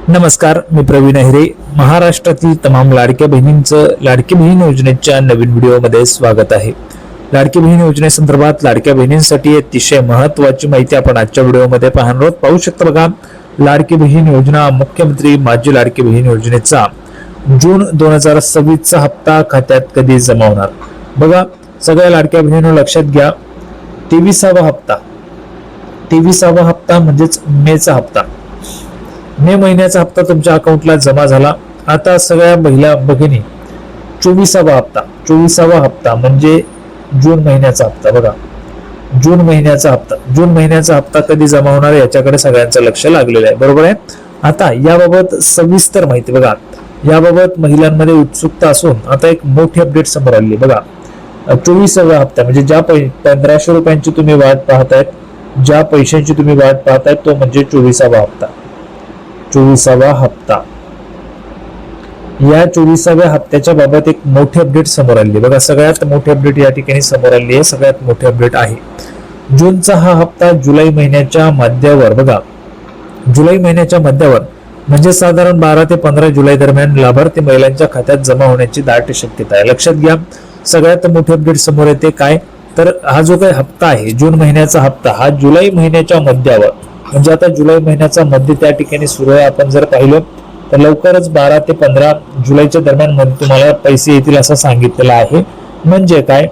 नमस्कार, मी प्रवीण अहिरे. महाराष्ट्रातील तमाम लाडक्या बहिणींचं लाडकी बहीण योजनेच्या नवीन व्हिडिओमध्ये स्वागत आहे. लाडकी बहीण योजनेसंदर्भात लाडक्या बहिणींसाठी अतिशय महत्त्वाची माहिती आपण आजच्या व्हिडिओमध्ये पाहणार आहोत. पाहू शकता बघा, लाडकी बहीण योजना, मुख्यमंत्री माझी लाडकी बहीण योजनेचा जून 2026 चा हप्ता खात्यात कधी जमा होणार. बघा, सगळ्या लाडक्या बहिणींनो लक्षात घ्या, 23वा हप्ता म्हणजेच मेचा हप्ता, मे महिन्याचा हप्ता तुमच्या अकाउंटला जमा झाला. आता सगळ्या महिला भगिनी 24वा हप्ता म्हणजे जून महिन्याचा हप्ता. बघा, जून महिन्याचा हप्ता कधी जमा होणार याच्याकडे सगळ्यांचं लक्ष लागलेलं आहे, बरोबर आहे. आता याबाबत सविस्तर माहिती बघा, याबाबत महिलांमध्ये उत्सुकता असून आता एक मोठी अपडेट समोर आली. बघा, 24वा हप्ता म्हणजे ज्या 1500 रुपयांची तुम्ही वाट पाहतायत, ज्या पैशांची तुम्ही वाट पाहतायत, तो म्हणजे 24वा हप्ता. या 24व्या हप्त्याच्या बाबत एक मोठी अपडेट समोर आली. बघा, सगळ्यात मोठी अपडेट या ठिकाणी समोर आली आहे. सगळ्यात मोठी अपडेट आहे जूनचा हा हप्ता जुलै महिन्याच्या मध्यावर. बघा, जुलै महिन्याच्या मध्यावर म्हणजे साधारण 12 ते 15 जुलै दरम्यान लाभार्थी महिलांच्या खात्यात जमा होण्याची दाट शक्यता आहे. लक्षात घ्या, सगळ्यात मोठी अपडेट समोर येते. काय तर हा जो काही हप्ता आहे, जून महिन्याचा हप्ता, हा जुलै महिन्याच्या मध्यावर म्हणजे आता जुलै महिन्याचा मध्य त्या ठिकाणी सुरू आहे. आपण जर पाहिलं तर लवकरच 12 ते 15 जुलैच्या दरम्यान मध्ये तुम्हाला पैसे येतील असं सांगितलेलं आहे. म्हणजे काय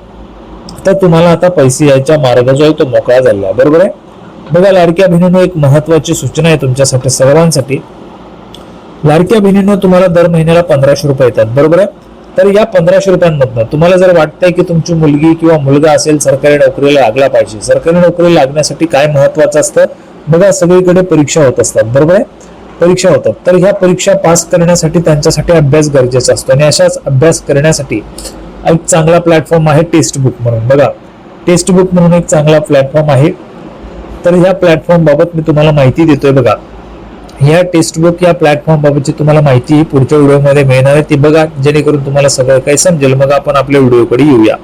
तर तुम्हाला आता पैसे यायचा मार्ग जो आहे तो मोकळा झाला, बरोबर आहे. बघा, लाडक्या बहिणींनो एक महत्वाची सूचना आहे तुमच्यासाठी सर्वांसाठी. लाडक्या बहिणींनो, तुम्हाला दर महिन्याला 1500 रुपये येतात, बरोबर आहे. तर या 1500 रुपयांमधनं तुम्हाला जर वाटतंय की तुमची मुलगी किंवा मुलगा असेल सरकारी नोकरीला लागला पाहिजे, सरकारी नोकरीला लागण्यासाठी काय महत्वाचं असतं. बघा, सगळीकडे परीक्षा होत असतात, बरोबर आहे, परीक्षा होतात. तर ह्या परीक्षा पास करण्यासाठी त्यांच्यासाठी अभ्यास गरजेचा असतो आणि अशाच अभ्यास करण्यासाठी एक चांगला प्लॅटफॉर्म आहे टेक्स्टबुक म्हणून. बघा, टेक्स्टबुक म्हणून एक चांगला प्लॅटफॉर्म आहे. तर ह्या प्लॅटफॉर्म बाबत मी तुम्हाला माहिती देतोय. बघा, ह्या टेक्स्टबुक या प्लॅटफॉर्म बाबतची तुम्हाला माहिती पुढच्या व्हिडिओमध्ये मिळणार आहे. ती बघा, जेणेकरून तुम्हाला सगळं काही समजेल. मग आपण आपल्या व्हिडिओकडे येऊया.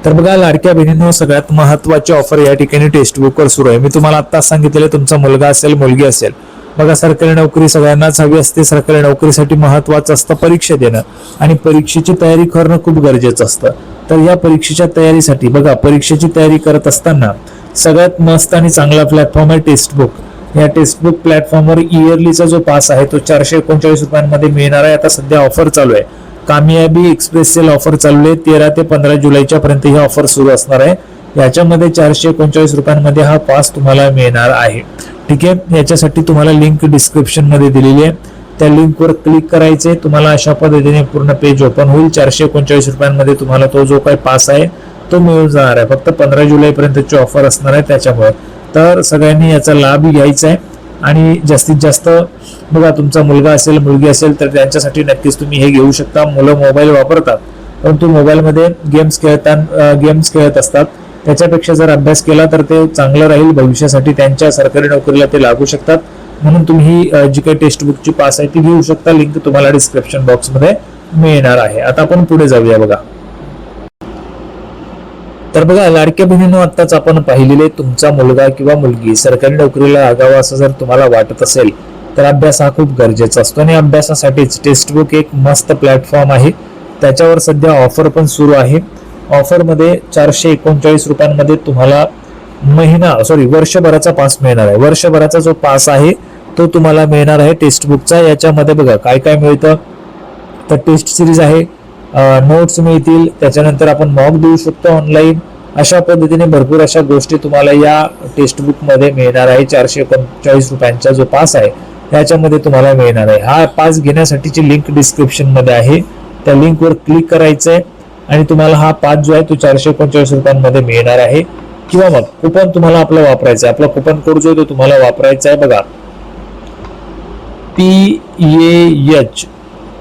तर बघा, लाडक्या बहिणींनो, सगळ्यात महत्वाची ऑफर या ठिकाणी टेक्स्टबुकवर सुरू आहे. मी तुम्हाला आता सांगितलेलं, तुमचा मुलगा असेल, मुलगी असेल, बघा, सरकारी नोकरी सगळ्यांनाच हवी असते. सरकारी नोकरीसाठी महत्वाचं असतं परीक्षा देणं आणि परीक्षेची तयारी करणं खूप गरजेचं असतं. तर या परीक्षेच्या तयारीसाठी बघा, परीक्षेची तयारी करत असताना सगळ्यात मस्त आणि चांगला प्लॅटफॉर्म आहे टेक्स्टबुक. या टेक्स्टबुक प्लॅटफॉर्मवर इयरलीचा जो पास आहे तो 439 रुपयांमध्ये मिळणार आहे. आता सध्या ऑफर चालू आहे, कामयाबी एक्सप्रेस सेल ऑफर चालू आहे. 13 ते 15 जुलैच्या पर्यंत ही ऑफर सुरू असणार आहे. याच्यामध्ये 439 रुपयांमध्ये हा पास तुम्हाला मिळणार आहे. ठीक आहे, याच्यासाठी तुम्हाला लिंक डिस्क्रिप्शन मध्ये दिलेली आहे. त्या लिंकवर क्लिक करायचे. तुम्हाला अशा पद्धतीने पूर्ण पेज ओपन होईल. 439 रुपयांमध्ये तुम्हाला तो जो काही पास आहे तो मिळून जाणार आहे. फक्त 15 जुलै पर्यंतची ऑफर असणार आहे त्याच्यामुळे. तर सगळ्यांनी याचा लाभ घ्यायचा आहे आणि जास्तीत जास्त बघा, तुमचा मुलगा असेल, मुलगी असेल तर त्यांच्यासाठी नक्कीच तुम्ही हे घेऊ शकता. मुलं मोबाईल वापरतात, परंतु मोबाईलमध्ये गेम्स खेळत असतात. त्याच्यापेक्षा जर अभ्यास केला तर ते चांगलं राहील भविष्यासाठी. त्यांच्या सरकारी नोकरीला ते लागू शकतात. म्हणून तुम्ही जी काही टेक्स्टबुकची पास आहे ती घेऊ शकता. लिंक तुम्हाला डिस्क्रिप्शन बॉक्समध्ये मिळणार आहे. आता आपण पुढे जाऊया. बघा, तर बघा, लाडक्या बहिणींनो, आत्ताच आपण पाहिलेले, तुमचा मुलगा किंवा मुलगी सरकारी नोकरीला लागावा असं जर तुम्हाला वाटत असेल तर अभ्यास हा खूप गरजेचा असतो आणि अभ्यासासाठीच टेक्स्टबुक एक मस्त प्लॅटफॉर्म आहे. त्याच्यावर सध्या ऑफर पण सुरू आहे. ऑफरमध्ये 439 रुपयांमध्ये तुम्हाला वर्षभराचा पास मिळणार आहे. वर्षभराचा जो पास आहे तो तुम्हाला मिळणार आहे टेक्स्टबुकचा. याच्यामध्ये बघा काय काय मिळतं. तर टेस्ट सिरीज आहे, नोट्स मिळतील, त्याच्यानंतर आपण मॉक देऊ शकतो ऑनलाईन. अशा पद्धतीने भरपूर अशा गोष्टी तुम्हाला या टेक्स्टबुक मध्ये मिळणार आहे. 439 रुपयांचा जो पास आहे त्याच्यामध्ये तुम्हाला मिळणार आहे. हा पास घेण्यासाठीची लिंक डिस्क्रिप्शन मध्ये आहे. त्या लिंकवर क्लिक करायचंय आणि तुम्हाला हा पास जो आहे तो 439 रुपयांमध्ये मिळणार आहे. किंवा मग कुपन तुम्हाला आपलं वापरायचं आहे. आपला कुपन कोड जो आहे तो तुम्हाला वापरायचा आहे. बघा,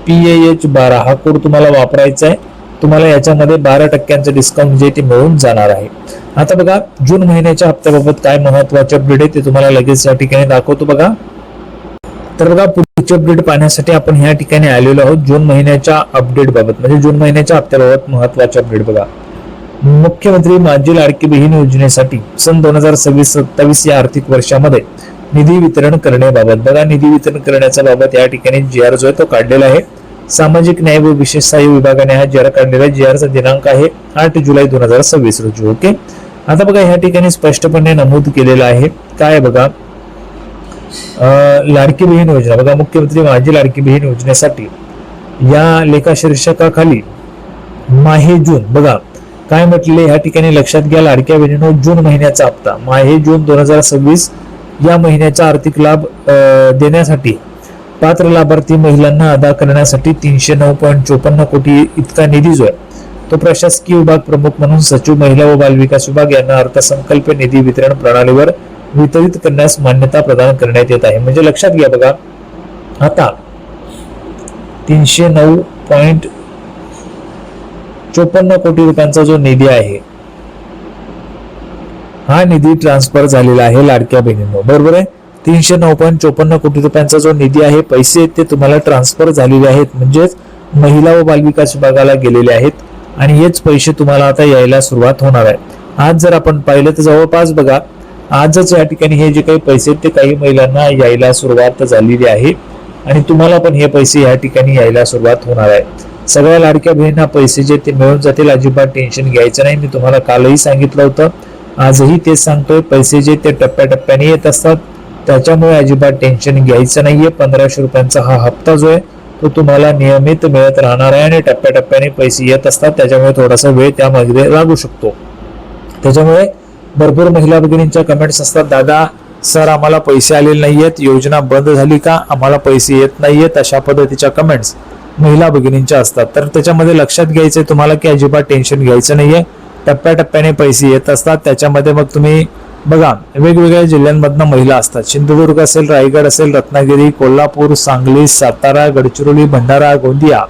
PAH12 हा कोड तुम्हाला वापरायचा आहे. तुम्हाला याच्यामध्ये 12% डिस्काउंट जे ते मिळून जाणार आहे. आता बघा, जून महिन्याच्या हप्त्याबाबत काय महत्वाचे अपडेट आहे ते तुम्हाला लगेच या ठिकाणी दाखवतो. बघा, तर बघा, पुढची अपडेट पाहण्यासाठी आपण ह्या ठिकाणी आलेलो आहोत. जून महिन्याच्या अपडेट बाबत म्हणजे जून महिन्याच्या हप्त्याबाबत महत्वाचे अपडेट. बघा, मुख्यमंत्री माझी लाडकी बहीण योजनेसाठी सन 2026-27 या आर्थिक वर्षामध्ये निधी वितरण करण्याबाबत बघा, निधी वितरण करण्याच्या बाबत या ठिकाणी GR जो आहे तो काढलेला आहे. सामाजिक न्याय व विशेष सहाय्य विभागाने हा GR काढलेला आहे. GR चा दिनांक आहे 8 जुलै 2026 रोजी. ओके, आता बघा ह्या ठिकाणी स्पष्टपणे नमूद केलेलं आहे काय बघा, लाडकी बहीण योजना बघा, मुख्यमंत्री माझी लाडकी बहीण योजनेसाठी या लेखा शीर्षकाखाली माहे जून बघा काय म्हटले ह्या ठिकाणी लक्षात घ्या. लाडक्या बहिणींनो, जून महिन्याचा हप्ता माहे जून 2026 या महिन्याचा आर्थिक लाभ देण्यासाठी पात्र लाभार्थी महिलांना अदा करण्यासाठी 309.54 कोटी इतका निधी जो आहे तो प्रशासकीय विभाग प्रमुख म्हणून सचिव महिला व बालविकास विभाग यांना अर्थसंकल्प निधी वितरण प्रणालीवर वितरित करण्यास मान्यता प्रदान करण्यात येत आहे. म्हणजे लक्षात घ्या बघा, आता 309.54 कोटी रुपयांचा जो निधी आहे हा निधी ट्रान्सफर झालेला आहे लाडक्या बहिणींनो, बरोबर आहे. 309.54 कोटी रुपयांचा जो निधी आहे, पैसे ते तुम्हाला ट्रान्सफर झालेले आहेत, म्हणजेच महिला व बालविकास विभागाला गेलेले आहेत आणि हेच पैसे तुम्हाला आता यायला सुरुवात होणार आहे. आज जर आपण पाहिलं तर जवळपास बघा आजच या ठिकाणी हे जे काही पैसे ते काही महिलांना यायला सुरुवात झालेली आहे आणि तुम्हाला पण हे पैसे या ठिकाणी यायला सुरुवात होणार आहे. सगळ्या लाडक्या बहिणींना पैसे जे ते मिळून जातील, अजिबात टेन्शन घ्यायचं नाही. मी तुम्हाला कालही सांगितलं होतं, आजही तेच सांगतोय, पैसे जे ते टप्प्याटप्प्याने येत असतात, त्याच्यामुळे अजिबात टेन्शन घ्यायचं नाहीये. 1500 रुपयांचा हा हप्ता जो आहे तो तुम्हाला नियमित मिळत राहणार आहे आणि टप्प्याटप्प्याने पैसे येत असतात, त्याच्यामुळे थोडासा वेळ त्यामध्ये लागू शकतो. त्याच्यामुळे भरपूर महिला भगिनींच्या कमेंट्स असतात, दादा सर आम्हाला पैसे आलेले नाहीयेत, योजना बंद झाली का, आम्हाला पैसे येत नाहीयेत, अशा पद्धतीच्या कमेंट्स महिला भगिनींच्या असतात. तर त्याच्यामध्ये लक्षात घ्यायचंय तुम्हाला की अजिबात टेन्शन घ्यायचं नाहीये, टप्प्याटप्प्याने पैसे येत असतात. त्याच्यामध्ये मग तुम्ही बघा वेगवेगळ्या जिल्ह्यांमधनं महिला असतात, सिंधुदुर्ग असेल, रायगड असेल, रत्नागिरी, कोल्हापूर, सांगली, सातारा, गडचिरोली, भंडारा, गोंदिया,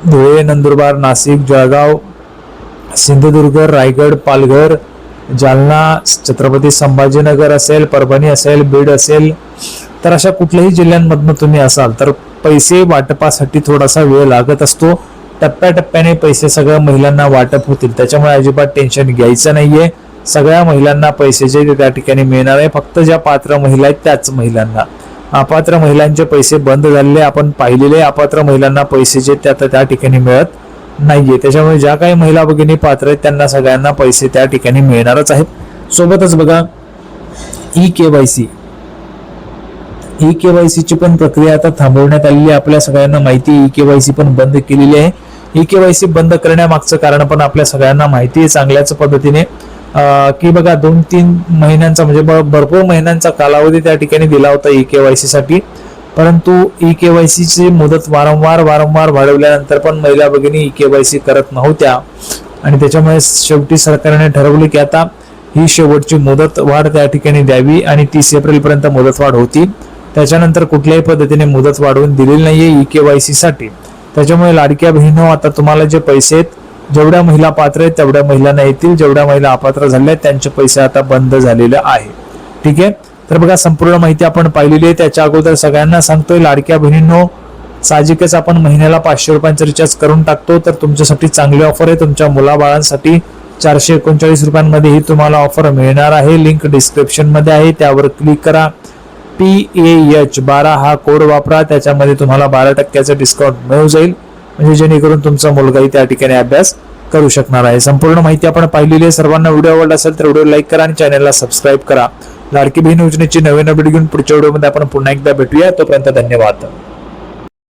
धुळे, नंदुरबार, नाशिक, जळगाव, सिंधुदुर्ग, रायगड, पालघर, जालना, छत्रपती संभाजीनगर असेल, परभणी असेल, बीड असेल, तर अशा कुठल्याही जिल्ह्यांमधनं तुम्ही असाल तर पैसे वाटपासाठी थोडासा वेळ लागत असतो. टप्प्याटप्प्याने पैसे सगळ्या महिलांना वाटप होतील, त्याच्यामुळे अजिबात टेन्शन घ्यायचं नाहीये. सगळ्या महिलांना पैसे जे त्या ठिकाणी मिळणार आहे, फक्त ज्या पात्र महिला आहेत त्याच महिलांना. अपात्र महिलांचे पैसे बंद झालेले आपण पाहिलेले, अपात्र महिलांना पैसे जे त्या ठिकाणी मिळत नाहीये. त्याच्यामुळे ज्या काही महिला भगिनी पात्र आहेत त्यांना सगळ्यांना पैसे त्या ठिकाणी मिळणारच आहेत. सोबतच बघा ई-केवायसी ची पण प्रक्रिया आता थांबवण्यात आलेली आहे. आपल्या सगळ्यांना माहिती आहे ई-केवायसी पण बंद केलेली आहे. ई-केवायसी बंद करण्यामागचं कारण पण आपल्या सगळ्यांना माहिती आहे चांगल्याच पद्धतीने की बघा 2-3 महिन्यांचा म्हणजे भरपूर महिन्यांचा कालावधी त्या ठिकाणी दिला होता ई-केवायसी साठी, परंतु ई-केवायसी ची मुदत वारंवार वाढवल्यानंतर पण महिला भगिनी ई-केवायसी करत नव्हत्या आणि त्याच्यामुळे शेवटी सरकारने ठरवले की आता ही शेवटची मुदत वाढ त्या ठिकाणी द्यावी आणि 30 एप्रिल पर्यंत मुदत वाढ होती. त्याच्यानंतर कुठल्याही पद्धतीने मुदत वाढवून दिलेली नाहीये ई-केवायसी साठी. त्याच्यामुळे लाडक्या बहिणींनो, आता तुम्हाला जे पैसे आहेत, जेवढ्या महिला पात्र आहेत तेवढ्या महिलांना येतील, जेवढ्या महिला अपात्र झाल्या आहेत त्यांचे पैसे आता बंद झालेले आहे. ठीक आहे, तर बघा संपूर्ण माहिती आपण पाहिलेली आहे. त्याच्या अगोदर सगळ्यांना सांगतोय लाडक्या बहिणींनो, साहजिकच आपण महिन्याला 500 रुपयांचा रिचार्ज करून टाकतो, तर तुमच्यासाठी चांगली ऑफर आहे. तुमच्या मुलाबाळांसाठी 439 रुपयांमध्ये ही तुम्हाला ऑफर मिळणार आहे. लिंक डिस्क्रिप्शन मध्ये आहे, त्यावर क्लिक करा. PAH12 हा कोड वापरा, त्याच्यामध्ये तुम्हाला 12% डिस्काउंट मिळून जाईल, म्हणजे जेणेकरून तुमचा मुलगाही त्या ठिकाणी अभ्यास करू शकणार आहे. संपूर्ण माहिती आपण पाहिलेली आहे. सर्वांना व्हिडिओ आवडला असेल तर व्हिडिओ लाईक करा आणि चॅनलला सबस्क्राईब करा. लाडकी बहीण योजनेची नवीन अपडेट घेऊन पुढच्या व्हिडिओमध्ये आपण पुन्हा एकदा भेटूया. तोपर्यंत धन्यवाद.